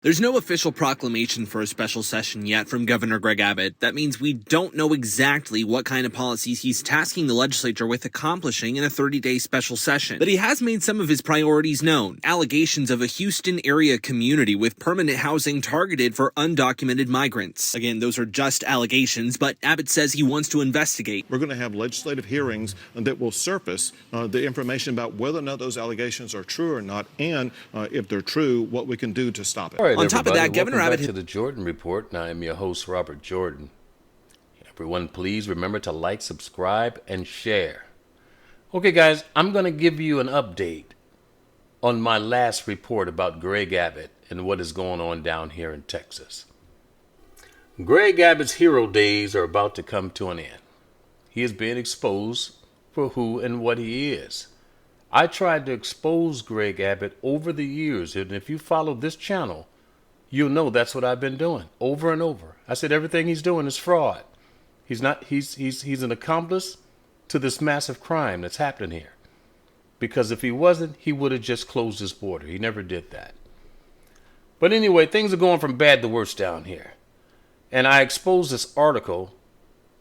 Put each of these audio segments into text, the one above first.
There's no official proclamation for a special session yet from Governor Greg Abbott. That means we don't know exactly what kind of policies he's tasking the legislature with accomplishing in a 30-day special session. But he has made some of his priorities known. Allegations of a Houston area community with permanent housing targeted for undocumented migrants. Again, those are just allegations, but Abbott says he wants to investigate. We're going to have legislative hearings that will surface the information about whether or not those allegations are true or not, and if they're true, what we can do to stop it. All right, on top of that, Governor welcome Abbott back to the Jordan Report, and I am your host, Robert Jordan. Everyone, please remember to like, subscribe, and share. Okay, guys, I'm going to give you an update on my last report about Greg Abbott and what is going on down here in Texas. Greg Abbott's hero days are about to come to an end. He is being exposed for who and what he is. I tried to expose Greg Abbott over the years, and if you follow this channel, you'll know that's what I've been doing over and over. I said everything he's doing is fraud. He's an accomplice to this massive crime that's happening here. Because if he wasn't, he would have just closed his border. He never did that. But anyway, things are going from bad to worse down here. And I exposed this article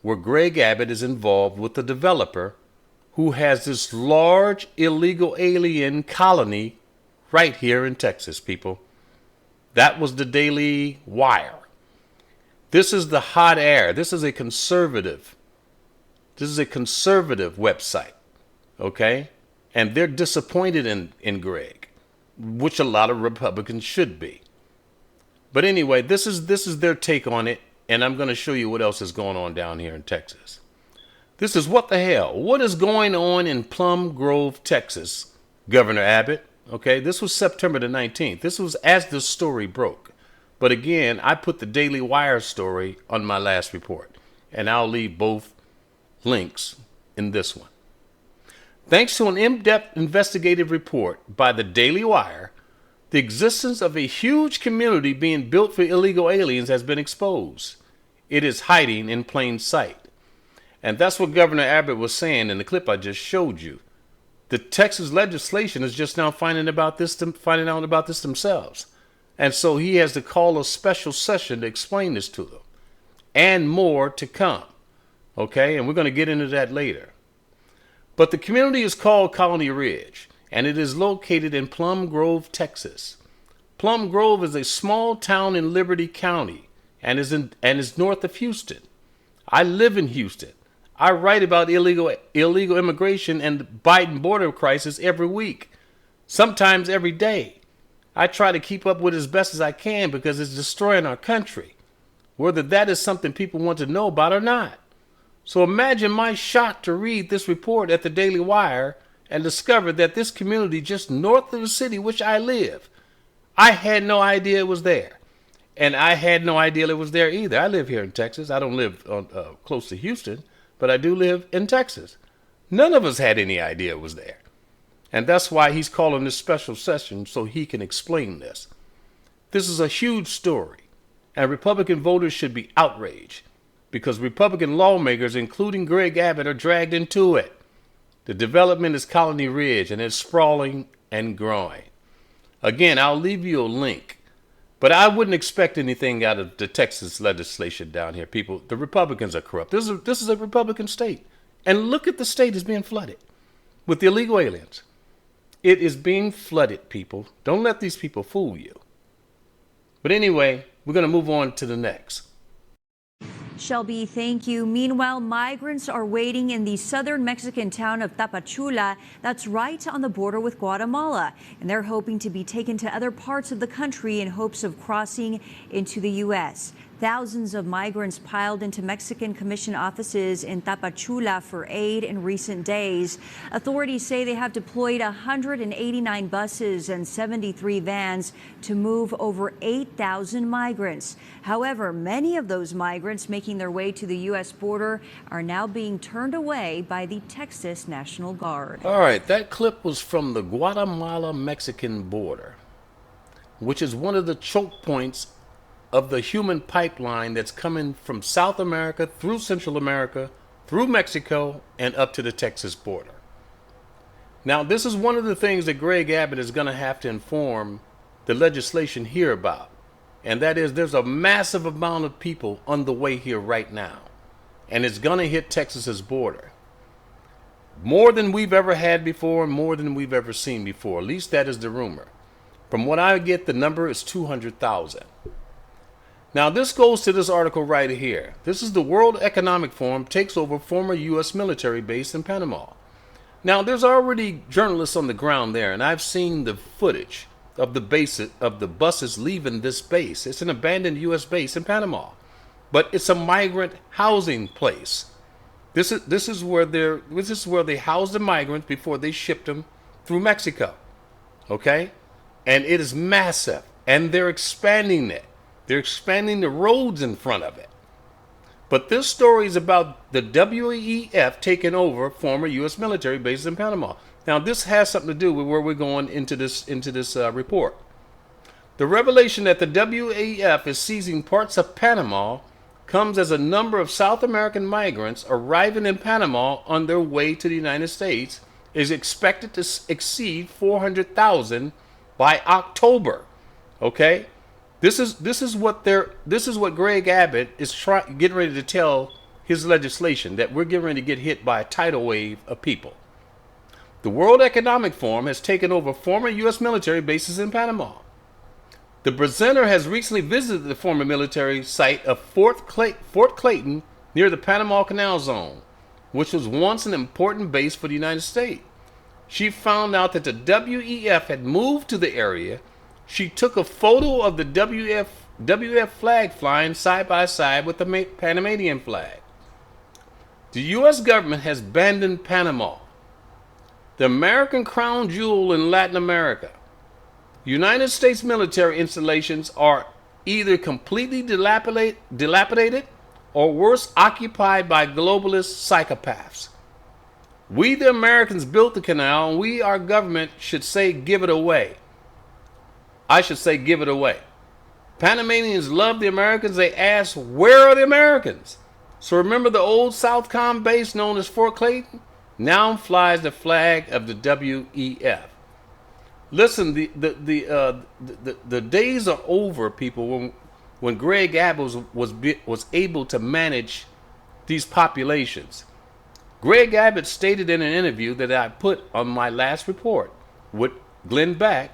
where Greg Abbott is involved with the developer who has this large illegal alien colony right here in Texas, people. That was the Daily Wire. This is the hot air. This is a conservative website, okay? And they're disappointed in Greg, which a lot of Republicans should be. But anyway, this is their take on it, and I'm going to show you what else is going on down here in Texas. This is what the hell? What is going on in Plum Grove, Texas, Governor Abbott? Okay, this was September the 19th. This was as the story broke. But again, I put the Daily Wire story on my last report, and I'll leave both links in this one. Thanks to an in-depth investigative report by the Daily Wire, the existence of a huge community being built for illegal aliens has been exposed. It is hiding in plain sight. And that's what Governor Abbott was saying in the clip I just showed you. The Texas legislation is just now finding out about this themselves. And so he has to call a special session to explain this to them. And more to come. Okay, and we're going to get into that later. But the community is called Colony Ridge, and it is located in Plum Grove, Texas. Plum Grove is a small town in Liberty County and is north of Houston. I live in Houston. I write about illegal immigration and the Biden border crisis every week, sometimes every day. I try to keep up with it as best as I can because it's destroying our country, whether that is something people want to know about or not. So imagine my shock to read this report at the Daily Wire and discover that this community just north of the city which I live, I had no idea it was there. And I had no idea it was there either. I live here in Texas. I don't live close to Houston, but I do live in Texas. None of us had any idea it was there. And that's why he's calling this special session so he can explain this. This is a huge story, and Republican voters should be outraged because Republican lawmakers, including Greg Abbott, are dragged into it. The development is Colony Ridge, and it's sprawling and growing. Again, I'll leave you a link, but I wouldn't expect anything out of the Texas legislation down here, people. The Republicans are corrupt. This is a Republican state, and look at the state is being flooded with illegal aliens. It is being flooded, people. Don't let these people fool you. But anyway, we're going to move on to the next. Shelby, thank you. Meanwhile, migrants are waiting in the southern Mexican town of Tapachula, that's right on the border with Guatemala, and they're hoping to be taken to other parts of the country in hopes of crossing into the U.S. Thousands of migrants piled into Mexican Commission offices in Tapachula for aid in recent days. Authorities say they have deployed 189 buses and 73 vans to move over 8,000 migrants. However, many of those migrants making their way to the U.S. border are now being turned away by the Texas National Guard. All right, that clip was from the Guatemala-Mexican border, which is one of the choke points of the human pipeline that's coming from South America through Central America, through Mexico, and up to the Texas border. Now, this is one of the things that Greg Abbott is going to have to inform the legislation here about. And that is, there's a massive amount of people on the way here right now. And it's going to hit Texas's border. More than we've ever had before, more than we've ever seen before. At least that is the rumor. From what I get, the number is 200,000. Now, this goes to this article right here. This is the World Economic Forum takes over former U.S. military base in Panama. Now, there's already journalists on the ground there, and I've seen the footage of the buses leaving this base. It's an abandoned U.S. base in Panama, but it's a migrant housing place. This is where they house the migrants before they shipped them through Mexico. Okay, and it is massive, and they're expanding it. They're expanding the roads in front of it. But this story is about the WEF taking over former U.S. military bases in Panama. Now, this has something to do with where we're going into this report. The revelation that the WEF is seizing parts of Panama comes as a number of South American migrants arriving in Panama on their way to the United States is expected to exceed 400,000 by October. Okay? This is what Greg Abbott is getting ready to tell his legislation, that we're getting ready to get hit by a tidal wave of people. The World Economic Forum has taken over former U.S. military bases in Panama. The presenter has recently visited the former military site of Fort Clayton near the Panama Canal Zone, which was once an important base for the United States. She found out that the WEF had moved to the area. She took a photo of the WEF flag flying side by side with the Panamanian flag. The U.S. government has abandoned Panama, the American crown jewel in Latin America. United States military installations are either completely dilapidated or worse, occupied by globalist psychopaths. We, the Americans, built the canal, and we, our government, should say give it away. I should say give it away. Panamanians love the Americans. They ask, where are the Americans? So remember the old Southcom base known as Fort Clayton? Now flies the flag of the WEF. Listen, the days are over, people, when Greg Abbott was able to manage these populations. Greg Abbott stated in an interview that I put on my last report with Glenn Beck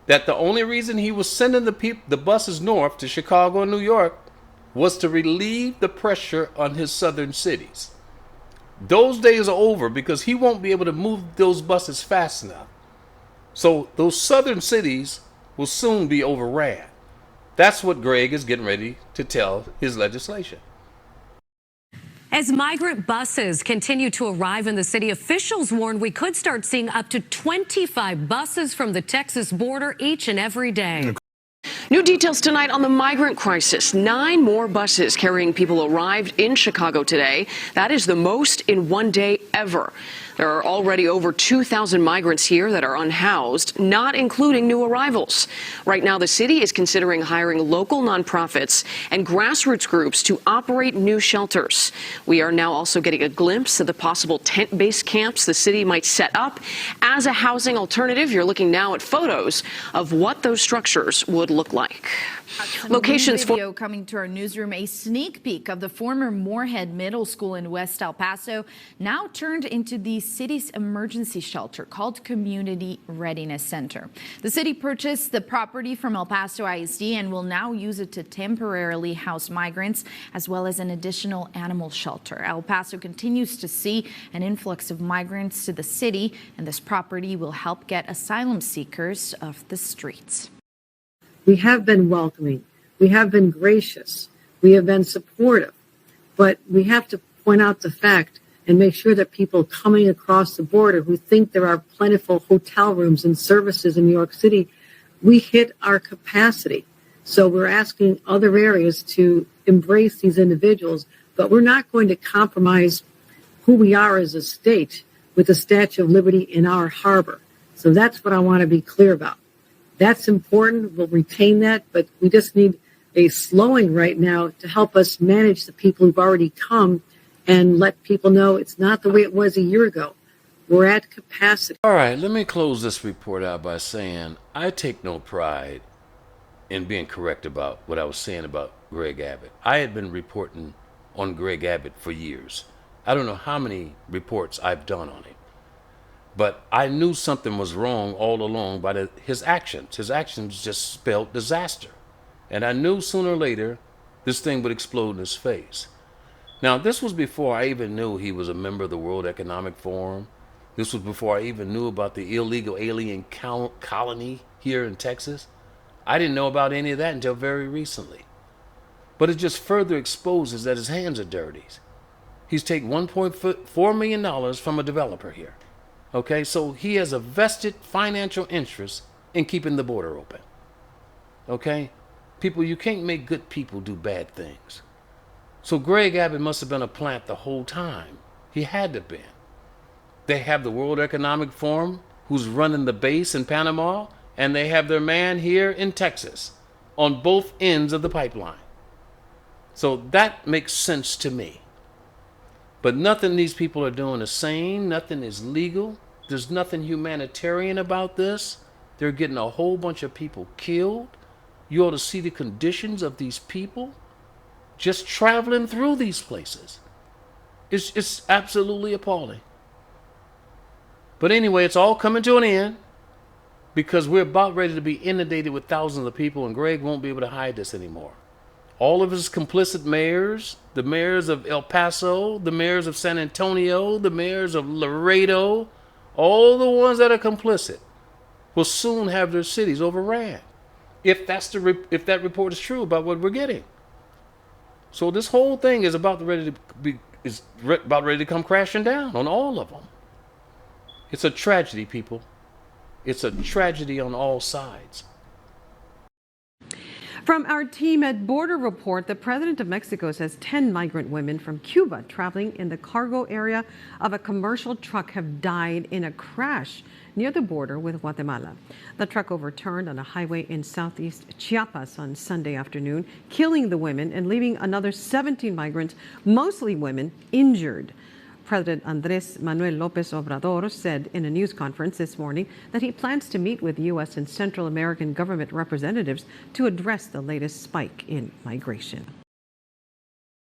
that the only reason he was sending the buses north to Chicago and New York was to relieve the pressure on his southern cities. Those days are over because he won't be able to move those buses fast enough. So those southern cities will soon be overran. That's what Greg is getting ready to tell his legislation. As migrant buses continue to arrive in the city, officials warn we could start seeing up to 25 buses from the Texas border each and every day. New details tonight on the migrant crisis. 9 more buses carrying people arrived in Chicago today. That is the most in one day ever. There are already over 2,000 migrants here that are unhoused, not including new arrivals. Right now, the city is considering hiring local nonprofits and grassroots groups to operate new shelters. We are now also getting a glimpse of the possible tent-based camps the city might set up as a housing alternative. You're looking now at photos of what those structures would look like. Locations video coming to our newsroom, a sneak peek of the former Moorhead Middle School in West El Paso, now turned into the city's emergency shelter called Community Readiness Center. The city purchased the property from El Paso ISD and will now use it to temporarily house migrants as well as an additional animal shelter. El Paso continues to see an influx of migrants to the city, and this property will help get asylum seekers off the streets. We have been welcoming. We have been gracious. We have been supportive. But we have to point out the fact and make sure that people coming across the border who think there are plentiful hotel rooms and services in New York City, we hit our capacity. So we're asking other areas to embrace these individuals, but we're not going to compromise who we are as a state with the Statue of Liberty in our harbor. So that's what I want to be clear about. That's important. We'll retain that, but we just need a slowing right now to help us manage the people who've already come and let people know it's not the way it was a year ago. We're at capacity. All right, let me close this report out by saying I take no pride in being correct about what I was saying about Greg Abbott. I had been reporting on Greg Abbott for years. I don't know how many reports I've done on him. But I knew something was wrong all along by his actions. His actions just spelled disaster. And I knew sooner or later this thing would explode in his face. Now, this was before I even knew he was a member of the World Economic Forum. This was before I even knew about the illegal alien colony here in Texas. I didn't know about any of that until very recently. But it just further exposes that his hands are dirty. He's taken $1.4 million from a developer here. Okay, so he has a vested financial interest in keeping the border open. Okay? People, you can't make good people do bad things. So Greg Abbott must have been a plant the whole time. He had to have been. They have the World Economic Forum who's running the base in Panama, and they have their man here in Texas on both ends of the pipeline. So that makes sense to me. But nothing these people are doing is sane. Nothing is legal. There's nothing humanitarian about this. They're getting a whole bunch of people killed. You ought to see the conditions of these people just traveling through these places. It's absolutely appalling. But anyway, it's all coming to an end because we're about ready to be inundated with thousands of people, and Greg won't be able to hide this anymore. All of his complicit mayors, the mayors of El Paso, the mayors of San Antonio, the mayors of Laredo, all the ones that are complicit will soon have their cities overran. If that report is true about what we're getting. So this whole thing is about ready to come crashing down on all of them. It's a tragedy, people. It's a tragedy on all sides. From our team at Border Report, the president of Mexico says 10 migrant women from Cuba traveling in the cargo area of a commercial truck have died in a crash near the border with Guatemala. The truck overturned on a highway in southeast Chiapas on Sunday afternoon, killing the women and leaving another 17 migrants, mostly women, injured. President Andrés Manuel López Obrador said in a news conference this morning that he plans to meet with U.S. and Central American government representatives to address the latest spike in migration.